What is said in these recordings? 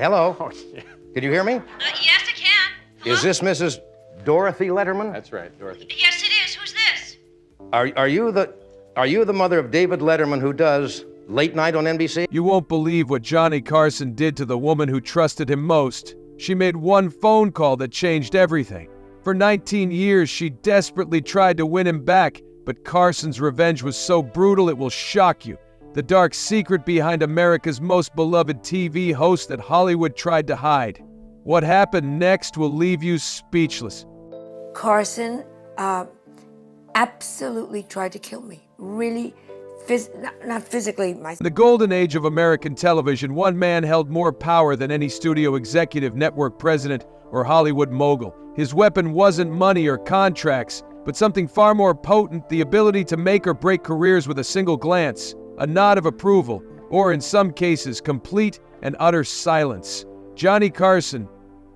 Hello? Oh, yeah. Can you hear me? Yes, I can. Hello? Is this Mrs. Dorothy Letterman? That's right, Dorothy. Yes, it is. Who's this? Are you the mother of David Letterman who does Late Night on NBC? You won't believe what Johnny Carson did to the woman who trusted him most. She made one phone call that changed everything. For 19 years, she desperately tried to win him back, but Carson's revenge was so brutal it will shock you. The dark secret behind America's most beloved TV host that Hollywood tried to hide. What happened next will leave you speechless. Carson absolutely tried to kill me. Really, not physically. In the golden age of American television, one man held more power than any studio executive, network president, or Hollywood mogul. His weapon wasn't money or contracts, but something far more potent, the ability to make or break careers with a single glance, a nod of approval, or in some cases, complete and utter silence. Johnny Carson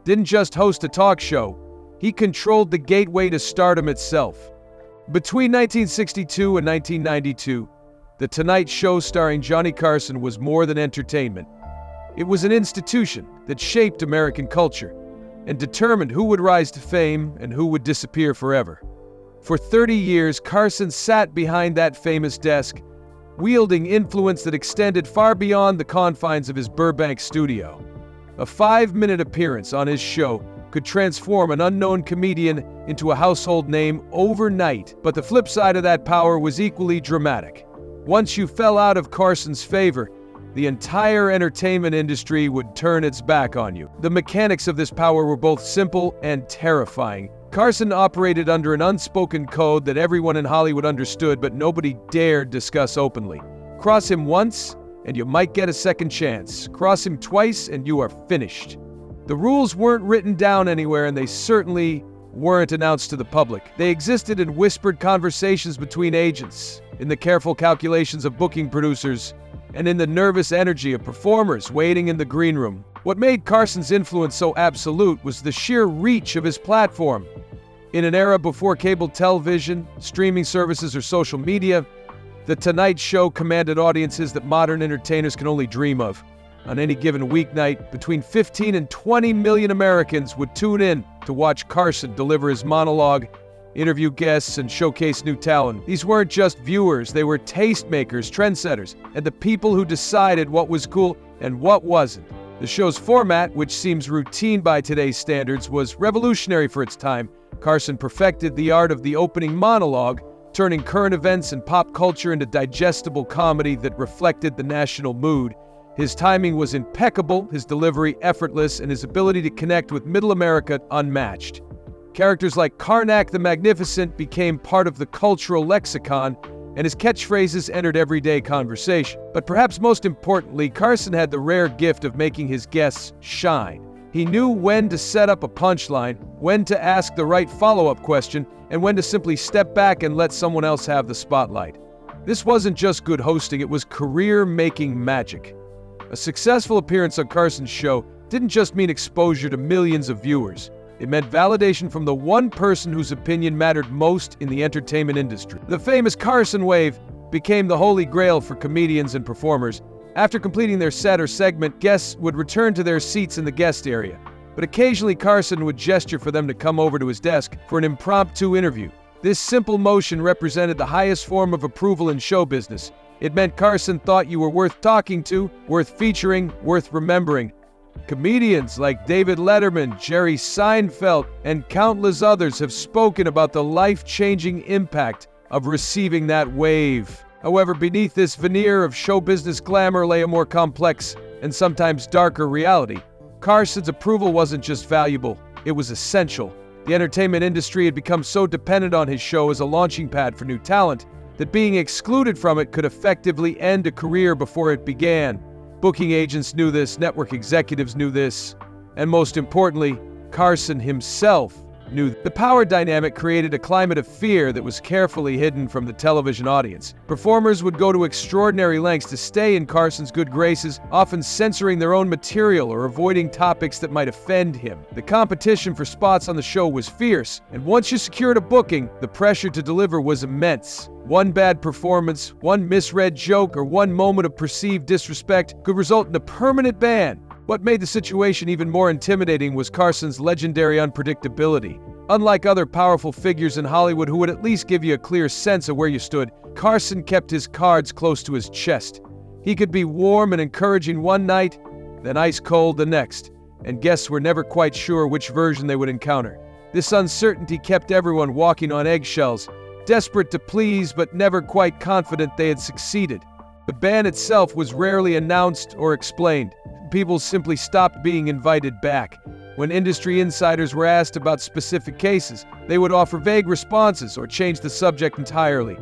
didn't just host a talk show, he controlled the gateway to stardom itself. Between 1962 and 1992, The Tonight Show starring Johnny Carson was more than entertainment. It was an institution that shaped American culture and determined who would rise to fame and who would disappear forever. For 30 years, Carson sat behind that famous desk, wielding influence that extended far beyond the confines of his Burbank studio. A 5-minute appearance on his show could transform an unknown comedian into a household name overnight, but the flip side of that power was equally dramatic. Once you fell out of Carson's favor, the entire entertainment industry would turn its back on you. The mechanics of this power were both simple and terrifying. Carson operated under an unspoken code that everyone in Hollywood understood, but nobody dared discuss openly. Cross him once, and you might get a second chance. Cross him twice, and you are finished. The rules weren't written down anywhere, and they certainly weren't announced to the public. They existed in whispered conversations between agents, in the careful calculations of booking producers, and in the nervous energy of performers waiting in the green room. What made Carson's influence so absolute was the sheer reach of his platform. In an era before cable television, streaming services, or social media, The Tonight Show commanded audiences that modern entertainers can only dream of. On any given weeknight, between 15 and 20 million Americans would tune in to watch Carson deliver his monologue, interview guests, and showcase new talent. These weren't just viewers, they were tastemakers, trendsetters, and the people who decided what was cool and what wasn't. The show's format, which seems routine by today's standards, was revolutionary for its time. Carson perfected the art of the opening monologue, turning current events and pop culture into digestible comedy that reflected the national mood. His timing was impeccable, his delivery effortless, and his ability to connect with middle America unmatched. Characters like Karnak the Magnificent became part of the cultural lexicon, and his catchphrases entered everyday conversation. But perhaps most importantly, Carson had the rare gift of making his guests shine. He knew when to set up a punchline, when to ask the right follow-up question, and when to simply step back and let someone else have the spotlight. This wasn't just good hosting, it was career-making magic. A successful appearance on Carson's show didn't just mean exposure to millions of viewers. It meant validation from the one person whose opinion mattered most in the entertainment industry. The famous Carson wave became the holy grail for comedians and performers. After completing their set or segment, guests would return to their seats in the guest area. But occasionally Carson would gesture for them to come over to his desk for an impromptu interview. This simple motion represented the highest form of approval in show business. It meant Carson thought you were worth talking to, worth featuring, worth remembering. Comedians like David Letterman, Jerry Seinfeld, and countless others have spoken about the life-changing impact of receiving that wave. However, beneath this veneer of show business glamour lay a more complex and sometimes darker reality. Carson's approval wasn't just valuable, it was essential. The entertainment industry had become so dependent on his show as a launching pad for new talent that being excluded from it could effectively end a career before it began. Booking agents knew this, network executives knew this, and most importantly, Carson himself knew. The power dynamic created a climate of fear that was carefully hidden from the television audience. Performers would go to extraordinary lengths to stay in Carson's good graces, often censoring their own material or avoiding topics that might offend him. The competition for spots on the show was fierce, and once you secured a booking, the pressure to deliver was immense. One bad performance, one misread joke, or one moment of perceived disrespect could result in a permanent ban. What made the situation even more intimidating was Carson's legendary unpredictability. Unlike other powerful figures in Hollywood who would at least give you a clear sense of where you stood, Carson kept his cards close to his chest. He could be warm and encouraging one night, then ice cold the next, and guests were never quite sure which version they would encounter. This uncertainty kept everyone walking on eggshells, desperate to please but never quite confident they had succeeded. The ban itself was rarely announced or explained. People simply stopped being invited back. When industry insiders were asked about specific cases, they would offer vague responses or change the subject entirely.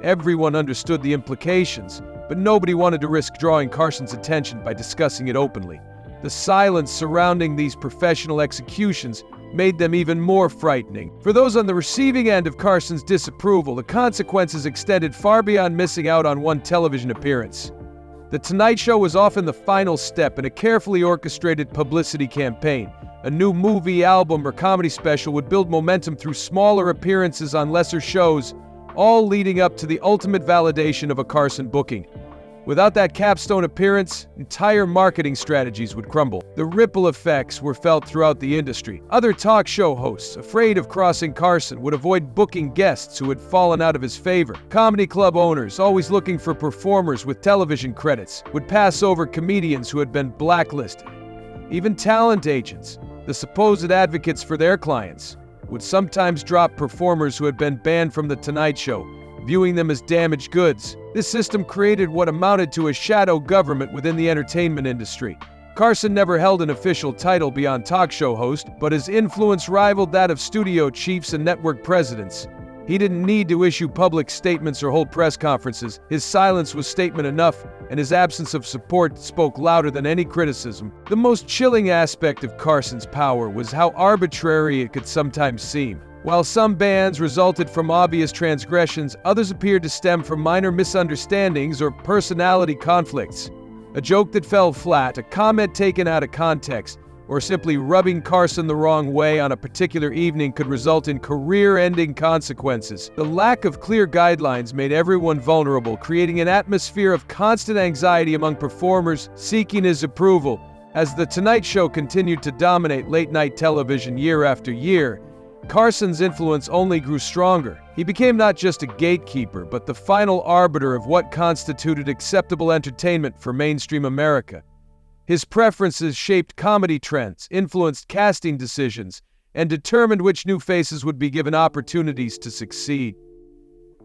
Everyone understood the implications, but nobody wanted to risk drawing Carson's attention by discussing it openly. The silence surrounding these professional executions made them even more frightening. For those on the receiving end of Carson's disapproval, the consequences extended far beyond missing out on one television appearance. The Tonight Show was often the final step in a carefully orchestrated publicity campaign. A new movie, album, or comedy special would build momentum through smaller appearances on lesser shows, all leading up to the ultimate validation of a Carson booking. Without that capstone appearance, entire marketing strategies would crumble. The ripple effects were felt throughout the industry. Other talk show hosts, afraid of crossing Carson, would avoid booking guests who had fallen out of his favor. Comedy club owners, always looking for performers with television credits, would pass over comedians who had been blacklisted. Even talent agents, the supposed advocates for their clients, would sometimes drop performers who had been banned from The Tonight Show, viewing them as damaged goods. This system created what amounted to a shadow government within the entertainment industry. Carson never held an official title beyond talk show host, but his influence rivaled that of studio chiefs and network presidents. He didn't need to issue public statements or hold press conferences. His silence was statement enough, and his absence of support spoke louder than any criticism. The most chilling aspect of Carson's power was how arbitrary it could sometimes seem. While some bans resulted from obvious transgressions, others appeared to stem from minor misunderstandings or personality conflicts. A joke that fell flat, a comment taken out of context, or simply rubbing Carson the wrong way on a particular evening could result in career-ending consequences. The lack of clear guidelines made everyone vulnerable, creating an atmosphere of constant anxiety among performers seeking his approval. As The Tonight Show continued to dominate late-night television year after year, Carson's influence only grew stronger. He became not just a gatekeeper, but the final arbiter of what constituted acceptable entertainment for mainstream America. His preferences shaped comedy trends, influenced casting decisions, and determined which new faces would be given opportunities to succeed.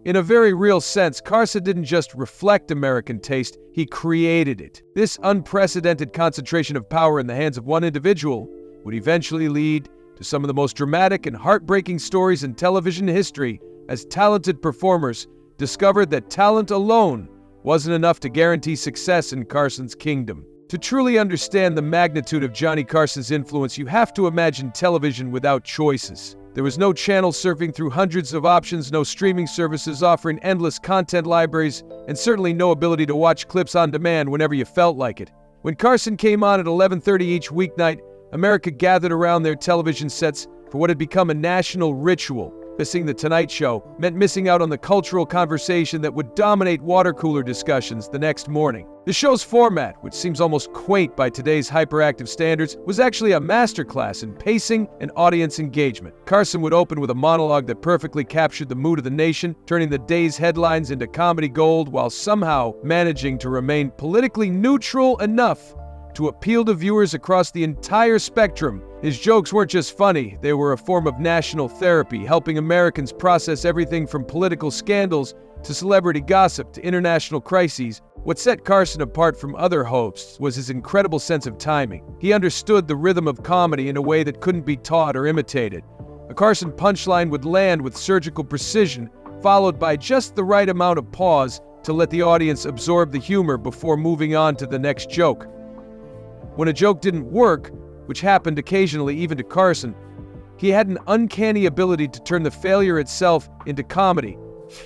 In a very real sense, Carson didn't just reflect American taste, he created it. This unprecedented concentration of power in the hands of one individual would eventually lead to some of the most dramatic and heartbreaking stories in television history, as talented performers discovered that talent alone wasn't enough to guarantee success in Carson's kingdom. To truly understand the magnitude of Johnny Carson's influence, you have to imagine television without choices. There was no channel surfing through hundreds of options, no streaming services offering endless content libraries, and certainly no ability to watch clips on demand whenever you felt like it. When Carson came on at 11:30 each weeknight, America gathered around their television sets for what had become a national ritual. Missing The Tonight Show meant missing out on the cultural conversation that would dominate water cooler discussions the next morning. The show's format, which seems almost quaint by today's hyperactive standards, was actually a masterclass in pacing and audience engagement. Carson would open with a monologue that perfectly captured the mood of the nation, turning the day's headlines into comedy gold while somehow managing to remain politically neutral enough to appeal to viewers across the entire spectrum. His jokes weren't just funny, they were a form of national therapy, helping Americans process everything from political scandals to celebrity gossip to international crises. What set Carson apart from other hosts was his incredible sense of timing. He understood the rhythm of comedy in a way that couldn't be taught or imitated. A Carson punchline would land with surgical precision, followed by just the right amount of pause to let the audience absorb the humor before moving on to the next joke. When a joke didn't work, which happened occasionally even to Carson, he had an uncanny ability to turn the failure itself into comedy.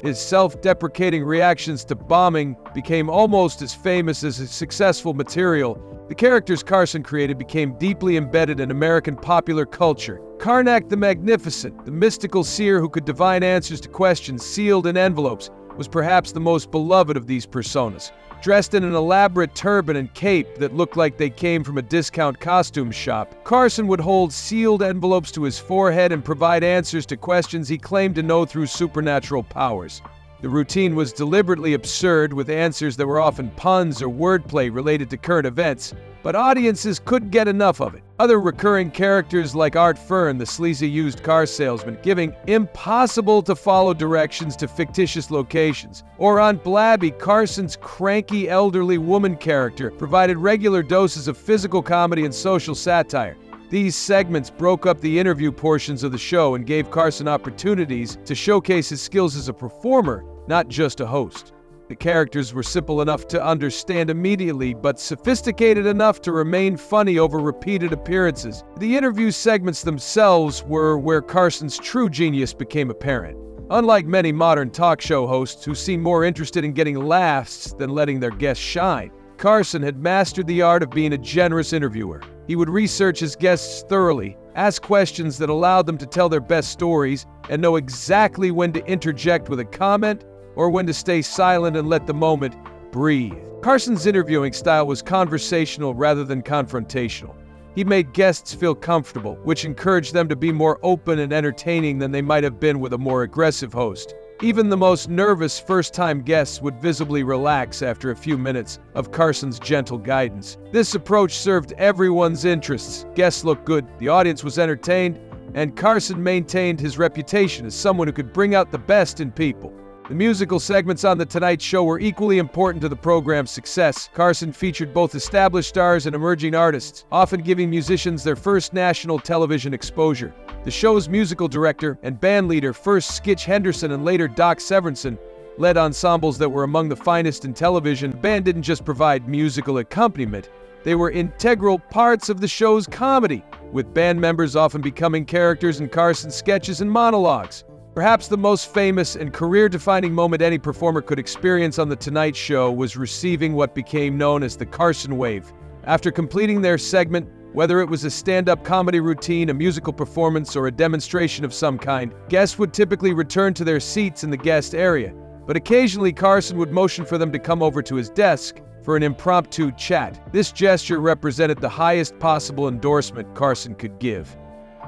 His self-deprecating reactions to bombing became almost as famous as his successful material. The characters Carson created became deeply embedded in American popular culture. Karnak the Magnificent, the mystical seer who could divine answers to questions sealed in envelopes, was perhaps the most beloved of these personas. Dressed in an elaborate turban and cape that looked like they came from a discount costume shop, Carson would hold sealed envelopes to his forehead and provide answers to questions he claimed to know through supernatural powers. The routine was deliberately absurd, with answers that were often puns or wordplay related to current events, but audiences couldn't get enough of it. Other recurring characters like Art Fern, the sleazy used car salesman, giving impossible-to-follow directions to fictitious locations. Or Aunt Blabby, Carson's cranky elderly woman character, provided regular doses of physical comedy and social satire. These segments broke up the interview portions of the show and gave Carson opportunities to showcase his skills as a performer, not just a host. The characters were simple enough to understand immediately, but sophisticated enough to remain funny over repeated appearances. The interview segments themselves were where Carson's true genius became apparent. Unlike many modern talk show hosts who seem more interested in getting laughs than letting their guests shine, Carson had mastered the art of being a generous interviewer. He would research his guests thoroughly, ask questions that allowed them to tell their best stories, and know exactly when to interject with a comment or when to stay silent and let the moment breathe. Carson's interviewing style was conversational rather than confrontational. He made guests feel comfortable, which encouraged them to be more open and entertaining than they might have been with a more aggressive host. Even the most nervous first-time guests would visibly relax after a few minutes of Carson's gentle guidance. This approach served everyone's interests. Guests looked good, the audience was entertained, and Carson maintained his reputation as someone who could bring out the best in people. The musical segments on The Tonight Show were equally important to the program's success. Carson featured both established stars and emerging artists, often giving musicians their first national television exposure. The show's musical director and band leader, first Skitch Henderson and later Doc Severinsen, led ensembles that were among the finest in television. The band didn't just provide musical accompaniment, they were integral parts of the show's comedy, with band members often becoming characters in Carson's sketches and monologues. Perhaps the most famous and career-defining moment any performer could experience on The Tonight Show was receiving what became known as the Carson Wave. After completing their segment, whether it was a stand-up comedy routine, a musical performance, or a demonstration of some kind, guests would typically return to their seats in the guest area, but occasionally Carson would motion for them to come over to his desk for an impromptu chat. This gesture represented the highest possible endorsement Carson could give.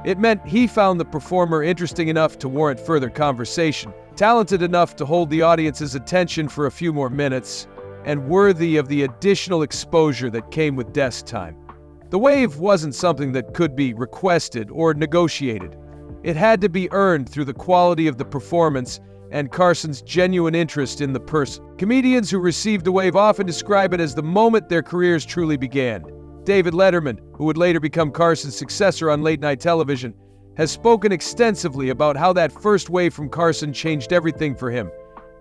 It meant he found the performer interesting enough to warrant further conversation, talented enough to hold the audience's attention for a few more minutes, and worthy of the additional exposure that came with desk time. The wave wasn't something that could be requested or negotiated. It had to be earned through the quality of the performance and Carson's genuine interest in the person. Comedians who received the wave often describe it as the moment their careers truly began. David Letterman, who would later become Carson's successor on late-night television, has spoken extensively about how that first wave from Carson changed everything for him.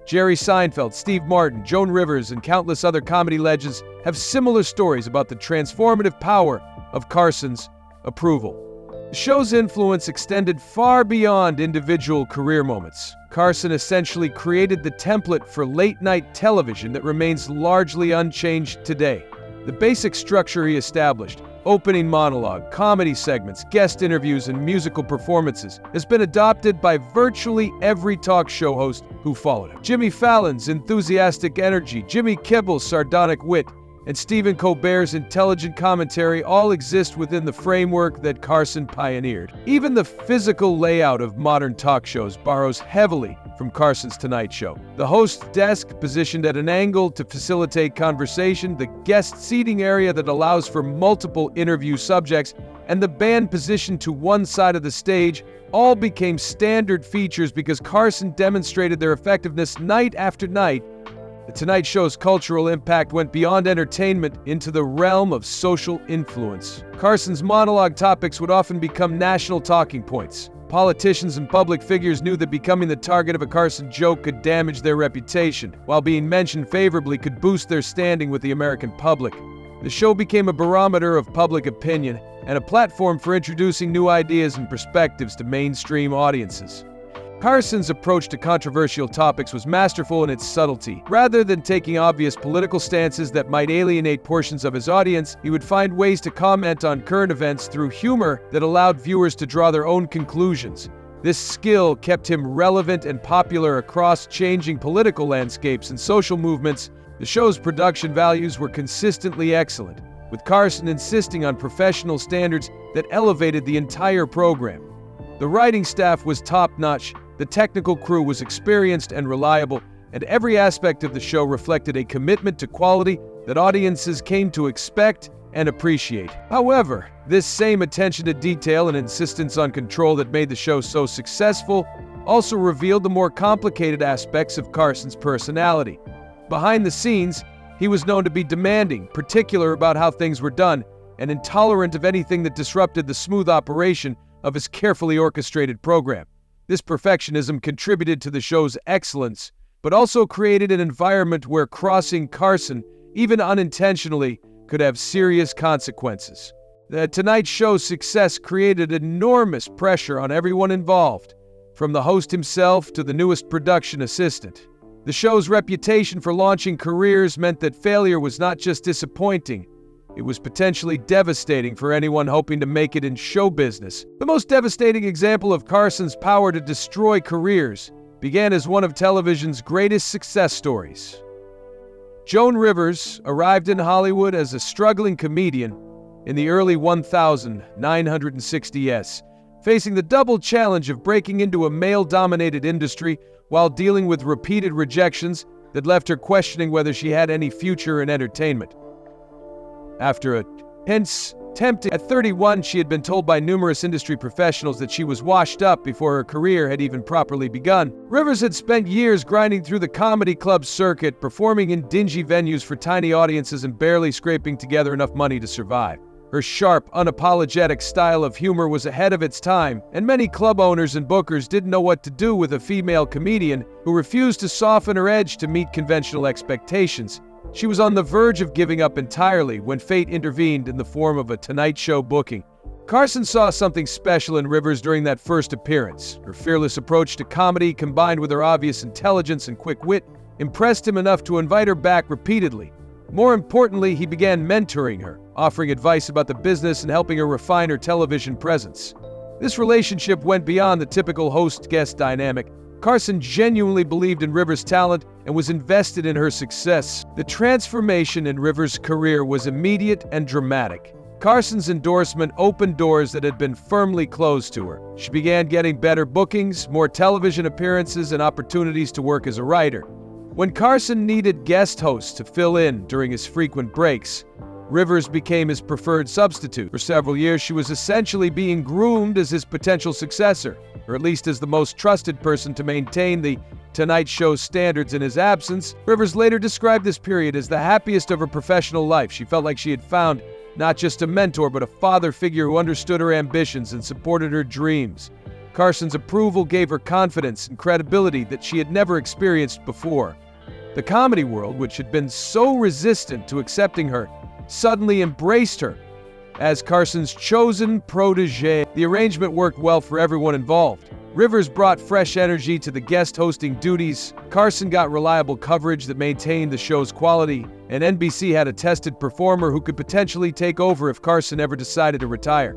Jerry Seinfeld, Steve Martin, Joan Rivers, and countless other comedy legends have similar stories about the transformative power of Carson's approval. The show's influence extended far beyond individual career moments. Carson essentially created the template for late-night television that remains largely unchanged today. The basic structure he established, opening monologue, comedy segments, guest interviews, and musical performances, has been adopted by virtually every talk show host who followed him. Jimmy Fallon's enthusiastic energy, Jimmy Kimmel's sardonic wit, and Stephen Colbert's intelligent commentary all exist within the framework that Carson pioneered. Even the physical layout of modern talk shows borrows heavily from Carson's Tonight Show. The host's desk positioned at an angle to facilitate conversation, the guest seating area that allows for multiple interview subjects, and the band positioned to one side of the stage all became standard features because Carson demonstrated their effectiveness night after night. The Tonight Show's cultural impact went beyond entertainment into the realm of social influence. Carson's monologue topics would often become national talking points. Politicians and public figures knew that becoming the target of a Carson joke could damage their reputation, while being mentioned favorably could boost their standing with the American public. The show became a barometer of public opinion and a platform for introducing new ideas and perspectives to mainstream audiences. Carson's approach to controversial topics was masterful in its subtlety. Rather than taking obvious political stances that might alienate portions of his audience, he would find ways to comment on current events through humor that allowed viewers to draw their own conclusions. This skill kept him relevant and popular across changing political landscapes and social movements The show's production values were consistently excellent, with Carson insisting on professional standards that elevated the entire program. The writing staff was top-notch, the technical crew was experienced and reliable, and every aspect of the show reflected a commitment to quality that audiences came to expect and appreciate. However, this same attention to detail and insistence on control that made the show so successful also revealed the more complicated aspects of Carson's personality. Behind the scenes, he was known to be demanding, particular about how things were done, and intolerant of anything that disrupted the smooth operation of his carefully orchestrated program. This perfectionism contributed to the show's excellence, but also created an environment where crossing Carson, even unintentionally, could have serious consequences. The Tonight Show's success created enormous pressure on everyone involved, from the host himself to the newest production assistant. The show's reputation for launching careers meant that failure was not just disappointing, it was potentially devastating for anyone hoping to make it in show business. The most devastating example of Carson's power to destroy careers began as one of television's greatest success stories. Joan Rivers arrived in Hollywood as a struggling comedian in the early 1960s, facing the double challenge of breaking into a male-dominated industry while dealing with repeated rejections that left her questioning whether she had any future in entertainment. After a tense tempting at 31, she had been told by numerous industry professionals that she was washed up before her career had even properly begun. Rivers had spent years grinding through the comedy club circuit, performing in dingy venues for tiny audiences and barely scraping together enough money to survive. Her sharp, unapologetic style of humor was ahead of its time, and many club owners and bookers didn't know what to do with a female comedian who refused to soften her edge to meet conventional expectations. She was on the verge of giving up entirely when fate intervened in the form of a Tonight Show booking. Carson saw something special in Rivers during that first appearance. Her fearless approach to comedy, combined with her obvious intelligence and quick wit, impressed him enough to invite her back repeatedly. More importantly, he began mentoring her, offering advice about the business and helping her refine her television presence. This relationship went beyond the typical host-guest dynamic. Carson genuinely believed in Rivers' talent and was invested in her success. The transformation in Rivers' career was immediate and dramatic. Carson's endorsement opened doors that had been firmly closed to her. She began getting better bookings, more television appearances, and opportunities to work as a writer. When Carson needed guest hosts to fill in during his frequent breaks, Rivers became his preferred substitute. For several years, she was essentially being groomed as his potential successor, or at least as the most trusted person to maintain the Tonight Show standards in his absence. Rivers later described this period as the happiest of her professional life. She felt like she had found not just a mentor, but a father figure who understood her ambitions and supported her dreams. Carson's approval gave her confidence and credibility that she had never experienced before. The comedy world, which had been so resistant to accepting her, suddenly embraced her as Carson's chosen protege. The arrangement worked well for everyone involved. Rivers brought fresh energy to the guest hosting duties, Carson got reliable coverage that maintained the show's quality, and NBC had a tested performer who could potentially take over if Carson ever decided to retire.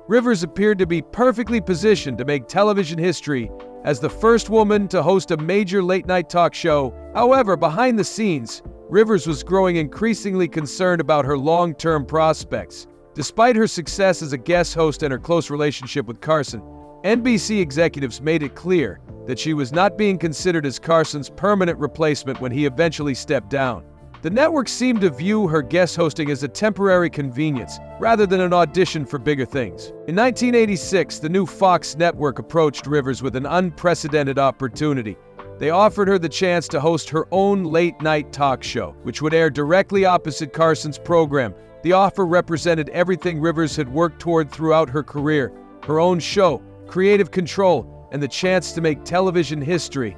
Rivers appeared to be perfectly positioned to make television history as the first woman to host a major late-night talk show. However, behind the scenes, Rivers was growing increasingly concerned about her long-term prospects. Despite her success as a guest host and her close relationship with Carson, NBC executives made it clear that she was not being considered as Carson's permanent replacement when he eventually stepped down. The network seemed to view her guest hosting as a temporary convenience, rather than an audition for bigger things. In 1986, the new Fox network approached Rivers with an unprecedented opportunity. They offered her the chance to host her own late-night talk show, which would air directly opposite Carson's program. The offer represented everything Rivers had worked toward throughout her career: her own show, creative control, and the chance to make television history.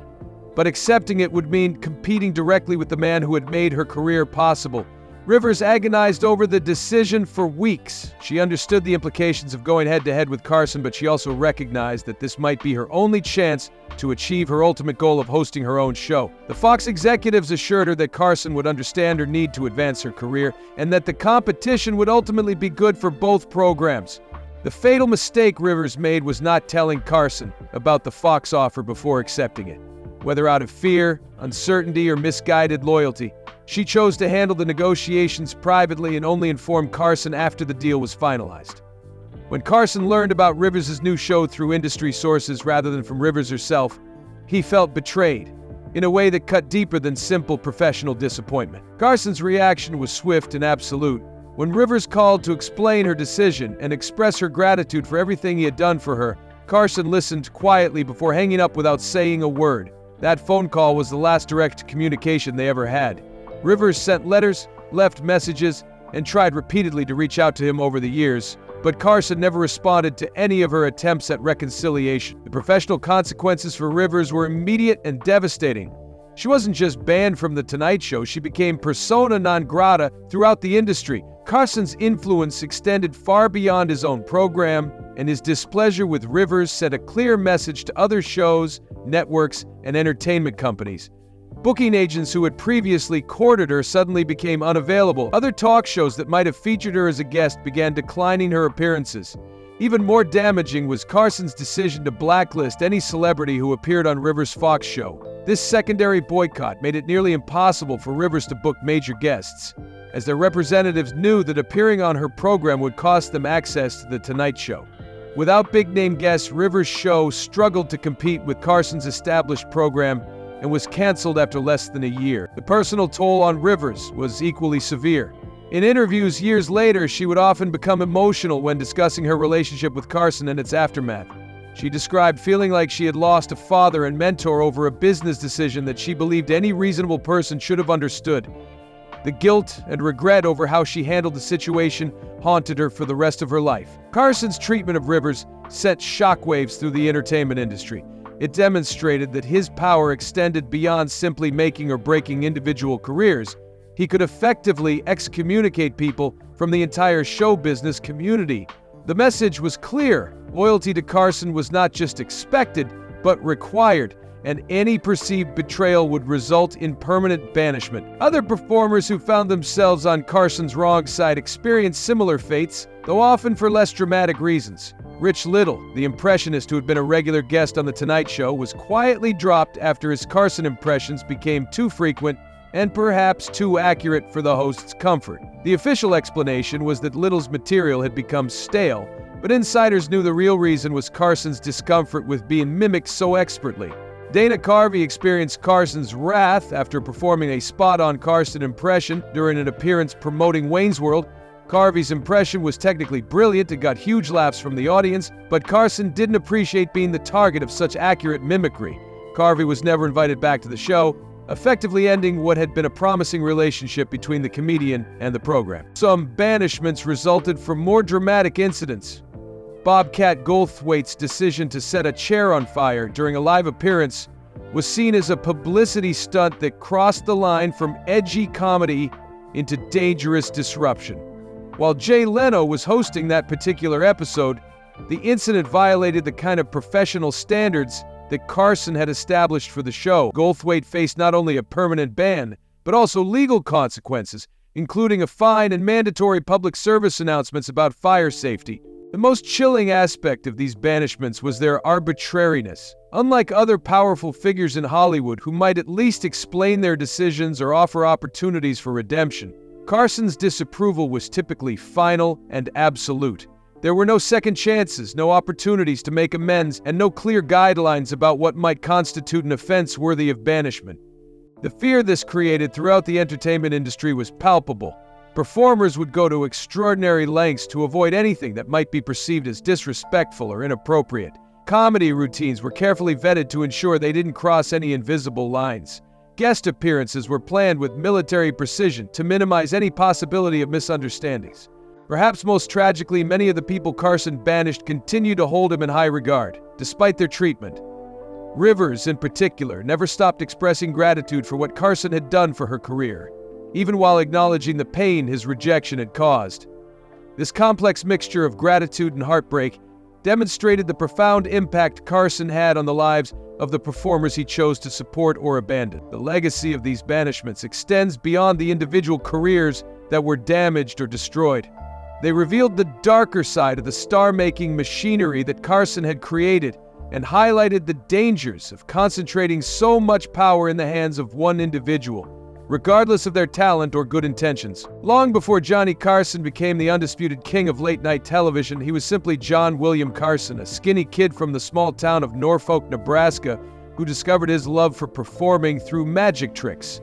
But accepting it would mean competing directly with the man who had made her career possible. Rivers agonized over the decision for weeks. She understood the implications of going head-to-head with Carson, but she also recognized that this might be her only chance to achieve her ultimate goal of hosting her own show. The Fox executives assured her that Carson would understand her need to advance her career, and that the competition would ultimately be good for both programs. The fatal mistake Rivers made was not telling Carson about the Fox offer before accepting it. Whether out of fear, uncertainty, or misguided loyalty, She chose to handle the negotiations privately and only informed Carson after the deal was finalized. When Carson learned about Rivers' new show through industry sources rather than from Rivers herself, he felt betrayed, in a way that cut deeper than simple professional disappointment. Carson's reaction was swift and absolute. When Rivers called to explain her decision and express her gratitude for everything he had done for her, Carson listened quietly before hanging up without saying a word. That phone call was the last direct communication they ever had. Rivers sent letters, left messages, and tried repeatedly to reach out to him over the years, but Carson never responded to any of her attempts at reconciliation. The professional consequences for Rivers were immediate and devastating. She wasn't just banned from The Tonight Show, she became persona non grata throughout the industry. Carson's influence extended far beyond his own program, and his displeasure with Rivers sent a clear message to other shows, networks, and entertainment companies. Booking agents who had previously courted her suddenly became unavailable. Other talk shows that might have featured her as a guest began declining her appearances. Even more damaging was Carson's decision to blacklist any celebrity who appeared on Rivers' Fox show. This secondary boycott made it nearly impossible for Rivers to book major guests, as their representatives knew that appearing on her program would cost them access to The Tonight Show. Without big-name guests, Rivers' show struggled to compete with Carson's established program and was canceled after less than a year. The personal toll on Rivers was equally severe. In interviews years later, she would often become emotional when discussing her relationship with Carson and its aftermath. She described feeling like she had lost a father and mentor over a business decision that she believed any reasonable person should have understood. The guilt and regret over how she handled the situation haunted her for the rest of her life. Carson's treatment of Rivers sent shockwaves through the entertainment industry. It demonstrated that his power extended beyond simply making or breaking individual careers. He could effectively excommunicate people from the entire show business community. The message was clear. Loyalty to Carson was not just expected, but required, and any perceived betrayal would result in permanent banishment. Other performers who found themselves on Carson's wrong side experienced similar fates, though often for less dramatic reasons. Rich Little, the impressionist who had been a regular guest on The Tonight Show, was quietly dropped after his Carson impressions became too frequent and perhaps too accurate for the host's comfort. The official explanation was that Little's material had become stale, but insiders knew the real reason was Carson's discomfort with being mimicked so expertly. Dana Carvey experienced Carson's wrath after performing a spot-on Carson impression during an appearance promoting Wayne's World. Carvey's impression was technically brilliant and got huge laughs from the audience, but Carson didn't appreciate being the target of such accurate mimicry. Carvey was never invited back to the show, effectively ending what had been a promising relationship between the comedian and the program. Some banishments resulted from more dramatic incidents. Bobcat Goldthwait's decision to set a chair on fire during a live appearance was seen as a publicity stunt that crossed the line from edgy comedy into dangerous disruption. While Jay Leno was hosting that particular episode, the incident violated the kind of professional standards that Carson had established for the show. Goldthwait faced not only a permanent ban, but also legal consequences, including a fine and mandatory public service announcements about fire safety. The most chilling aspect of these banishments was their arbitrariness. Unlike other powerful figures in Hollywood who might at least explain their decisions or offer opportunities for redemption, Carson's disapproval was typically final and absolute. There were no second chances, no opportunities to make amends, and no clear guidelines about what might constitute an offense worthy of banishment. The fear this created throughout the entertainment industry was palpable. Performers would go to extraordinary lengths to avoid anything that might be perceived as disrespectful or inappropriate. Comedy routines were carefully vetted to ensure they didn't cross any invisible lines. Guest appearances were planned with military precision to minimize any possibility of misunderstandings. Perhaps most tragically, many of the people Carson banished continued to hold him in high regard, despite their treatment. Rivers, in particular, never stopped expressing gratitude for what Carson had done for her career, even while acknowledging the pain his rejection had caused. This complex mixture of gratitude and heartbreak demonstrated the profound impact Carson had on the lives of the performers he chose to support or abandon. The legacy of these banishments extends beyond the individual careers that were damaged or destroyed. They revealed the darker side of the star-making machinery that Carson had created and highlighted the dangers of concentrating so much power in the hands of one individual. regardless of their talent or good intentions. Long before Johnny Carson became the undisputed king of late-night television, he was simply John William Carson, a skinny kid from the small town of Norfolk, Nebraska, who discovered his love for performing through magic tricks.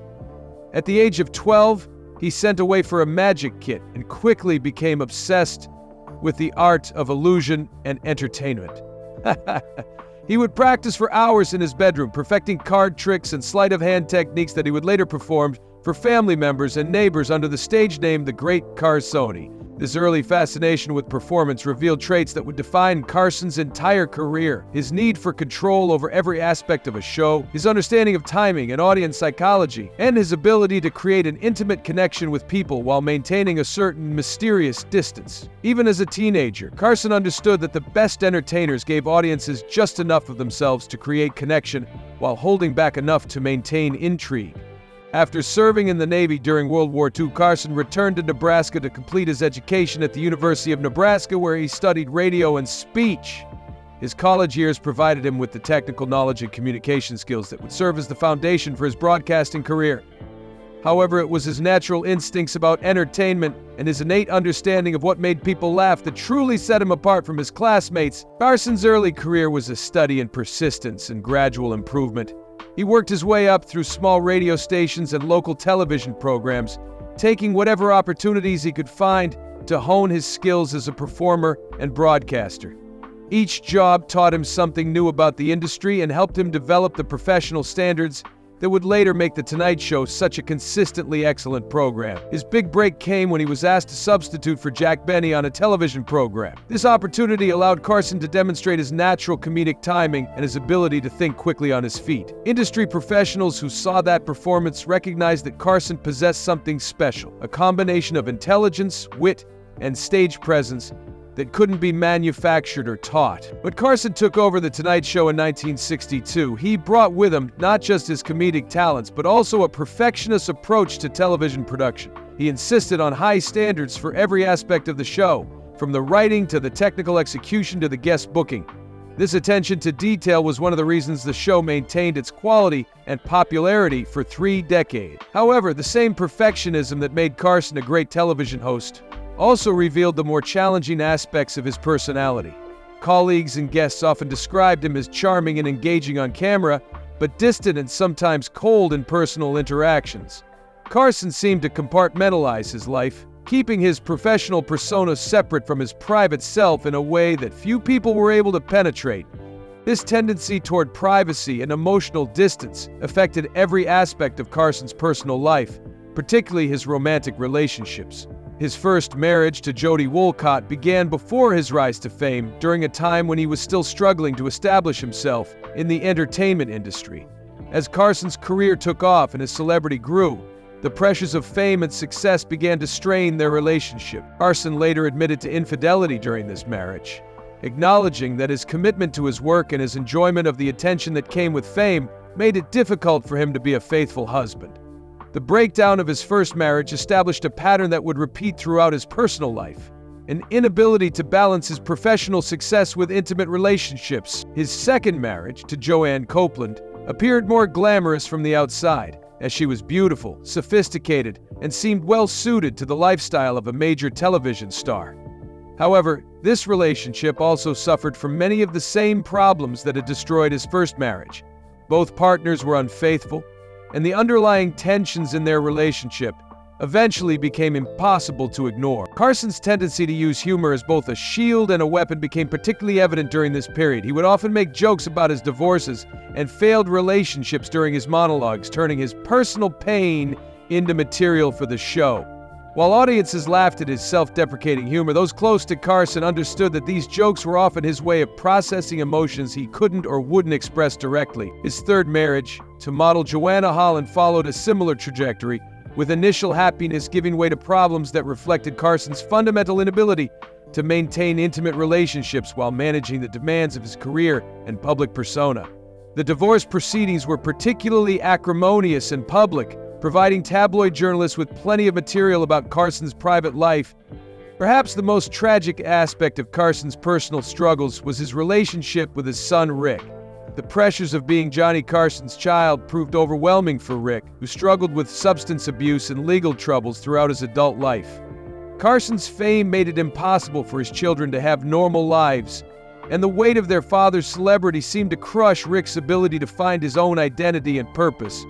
At the age of 12, he sent away for a magic kit and quickly became obsessed with the art of illusion and entertainment. He would practice for hours in his bedroom, perfecting card tricks and sleight-of-hand techniques that he would later perform for family members and neighbors under the stage name The Great Carson. This early fascination with performance revealed traits that would define Carson's entire career: his need for control over every aspect of a show, his understanding of timing and audience psychology, and his ability to create an intimate connection with people while maintaining a certain mysterious distance. Even as a teenager, Carson understood that the best entertainers gave audiences just enough of themselves to create connection while holding back enough to maintain intrigue. After serving in the Navy during World War II, Carson returned to Nebraska to complete his education at the University of Nebraska, where he studied radio and speech. His college years provided him with the technical knowledge and communication skills that would serve as the foundation for his broadcasting career. However, it was his natural instincts about entertainment and his innate understanding of what made people laugh that truly set him apart from his classmates. Carson's early career was a study in persistence and gradual improvement. He worked his way up through small radio stations and local television programs, taking whatever opportunities he could find to hone his skills as a performer and broadcaster. Each job taught him something new about the industry and helped him develop the professional standards that would later make The Tonight Show such a consistently excellent program. His big break came when he was asked to substitute for Jack Benny on a television program. This opportunity allowed Carson to demonstrate his natural comedic timing and his ability to think quickly on his feet. Industry professionals who saw that performance recognized that Carson possessed something special, a combination of intelligence, wit, and stage presence that couldn't be manufactured or taught. When Carson took over The Tonight Show in 1962, he brought with him not just his comedic talents, but also a perfectionist approach to television production. He insisted on high standards for every aspect of the show, from the writing to the technical execution to the guest booking. This attention to detail was one of the reasons the show maintained its quality and popularity for 3 decades. However, the same perfectionism that made Carson a great television host also revealed the more challenging aspects of his personality. Colleagues and guests often described him as charming and engaging on camera, but distant and sometimes cold in personal interactions. Carson seemed to compartmentalize his life, keeping his professional persona separate from his private self in a way that few people were able to penetrate. This tendency toward privacy and emotional distance affected every aspect of Carson's personal life, particularly his romantic relationships. His first marriage to Jody Wolcott began before his rise to fame, during a time when he was still struggling to establish himself in the entertainment industry. As Carson's career took off and his celebrity grew, the pressures of fame and success began to strain their relationship. Carson later admitted to infidelity during this marriage, acknowledging that his commitment to his work and his enjoyment of the attention that came with fame made it difficult for him to be a faithful husband. The breakdown of his first marriage established a pattern that would repeat throughout his personal life: an inability to balance his professional success with intimate relationships. His second marriage, to Joanne Copeland, appeared more glamorous from the outside, as she was beautiful, sophisticated, and seemed well-suited to the lifestyle of a major television star. However, this relationship also suffered from many of the same problems that had destroyed his first marriage. Both partners were unfaithful, and the underlying tensions in their relationship eventually became impossible to ignore. Carson's tendency to use humor as both a shield and a weapon became particularly evident during this period. He would often make jokes about his divorces and failed relationships during his monologues, turning his personal pain into material for the show. While audiences laughed at his self-deprecating humor, those close to Carson understood that these jokes were often his way of processing emotions he couldn't or wouldn't express directly. His third marriage, to model Joanna Holland, followed a similar trajectory, with initial happiness giving way to problems that reflected Carson's fundamental inability to maintain intimate relationships while managing the demands of his career and public persona. The divorce proceedings were particularly acrimonious and public, providing tabloid journalists with plenty of material about Carson's private life. Perhaps the most tragic aspect of Carson's personal struggles was his relationship with his son Rick. The pressures of being Johnny Carson's child proved overwhelming for Rick, who struggled with substance abuse and legal troubles throughout his adult life. Carson's fame made it impossible for his children to have normal lives, and the weight of their father's celebrity seemed to crush Rick's ability to find his own identity and purpose.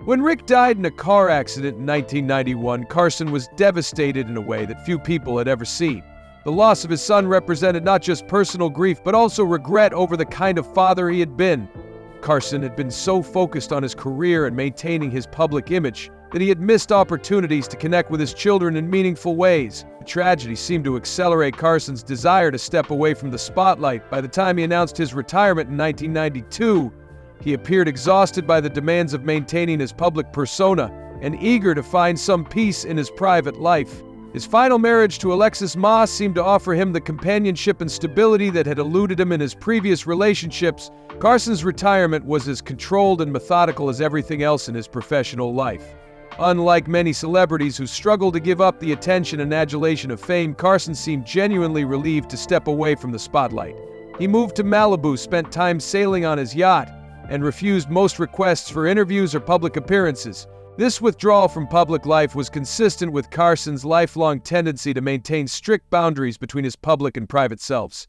When Rick died in a car accident in 1991, Carson was devastated in a way that few people had ever seen. The loss of his son represented not just personal grief, but also regret over the kind of father he had been. Carson had been so focused on his career and maintaining his public image that he had missed opportunities to connect with his children in meaningful ways. The tragedy seemed to accelerate Carson's desire to step away from the spotlight. By the time he announced his retirement in 1992, he appeared exhausted by the demands of maintaining his public persona and eager to find some peace in his private life. His final marriage to Alexis Moss seemed to offer him the companionship and stability that had eluded him in his previous relationships. Carson's retirement was as controlled and methodical as everything else in his professional life. Unlike many celebrities who struggle to give up the attention and adulation of fame, Carson seemed genuinely relieved to step away from the spotlight. He moved to Malibu, spent time sailing on his yacht, and refused most requests for interviews or public appearances. This withdrawal from public life was consistent with Carson's lifelong tendency to maintain strict boundaries between his public and private selves.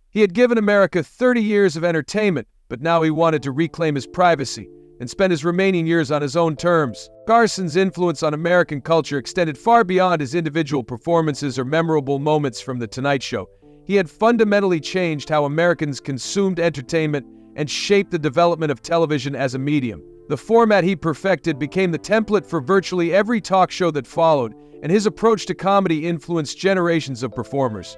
He had given America 30 years of entertainment, but now he wanted to reclaim his privacy and spend his remaining years on his own terms. Carson's influence on American culture extended far beyond his individual performances or memorable moments from The Tonight Show. He had fundamentally changed how Americans consumed entertainment and shaped the development of television as a medium. The format he perfected became the template for virtually every talk show that followed, and his approach to comedy influenced generations of performers.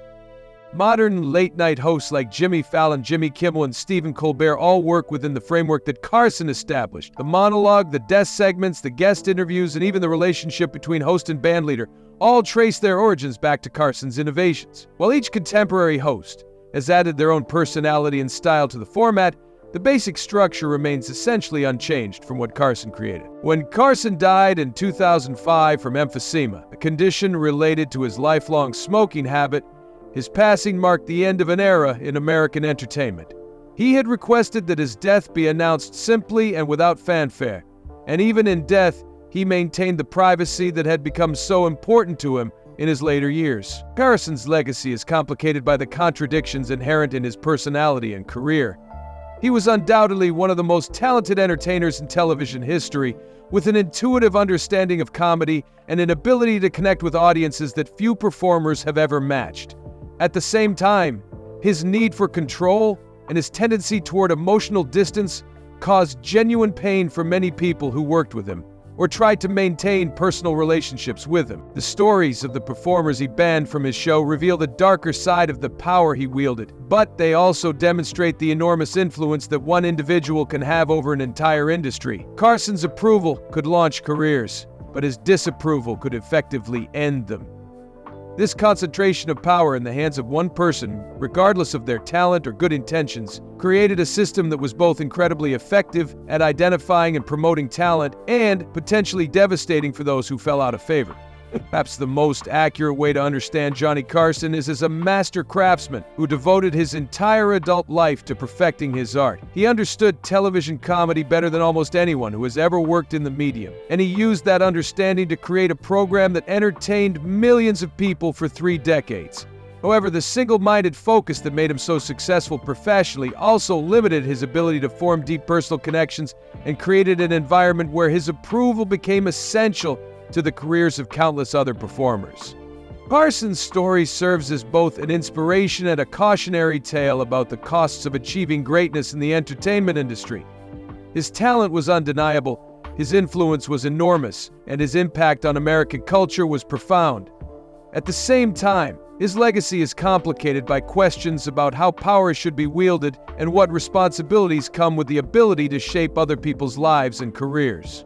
Modern late-night hosts like Jimmy Fallon, Jimmy Kimmel, and Stephen Colbert all work within the framework that Carson established. The monologue, the desk segments, the guest interviews, and even the relationship between host and bandleader all trace their origins back to Carson's innovations. While each contemporary host has added their own personality and style to the format, the basic structure remains essentially unchanged from what Carson created. When Carson died in 2005 from emphysema, a condition related to his lifelong smoking habit, his passing marked the end of an era in American entertainment. He had requested that his death be announced simply and without fanfare, and even in death, he maintained the privacy that had become so important to him in his later years. Carson's legacy is complicated by the contradictions inherent in his personality and career. He was undoubtedly one of the most talented entertainers in television history, with an intuitive understanding of comedy and an ability to connect with audiences that few performers have ever matched. At the same time, his need for control and his tendency toward emotional distance caused genuine pain for many people who worked with him or tried to maintain personal relationships with him. The stories of the performers he banned from his show reveal the darker side of the power he wielded, but they also demonstrate the enormous influence that one individual can have over an entire industry. Carson's approval could launch careers, but his disapproval could effectively end them. This concentration of power in the hands of one person, regardless of their talent or good intentions, created a system that was both incredibly effective at identifying and promoting talent and potentially devastating for those who fell out of favor. Perhaps the most accurate way to understand Johnny Carson is as a master craftsman who devoted his entire adult life to perfecting his art. He understood television comedy better than almost anyone who has ever worked in the medium, and he used that understanding to create a program that entertained millions of people for 3 decades. However, the single-minded focus that made him so successful professionally also limited his ability to form deep personal connections and created an environment where his approval became essential to the careers of countless other performers. Carson's story serves as both an inspiration and a cautionary tale about the costs of achieving greatness in the entertainment industry. His talent was undeniable, his influence was enormous, and his impact on American culture was profound. At the same time, his legacy is complicated by questions about how power should be wielded and what responsibilities come with the ability to shape other people's lives and careers.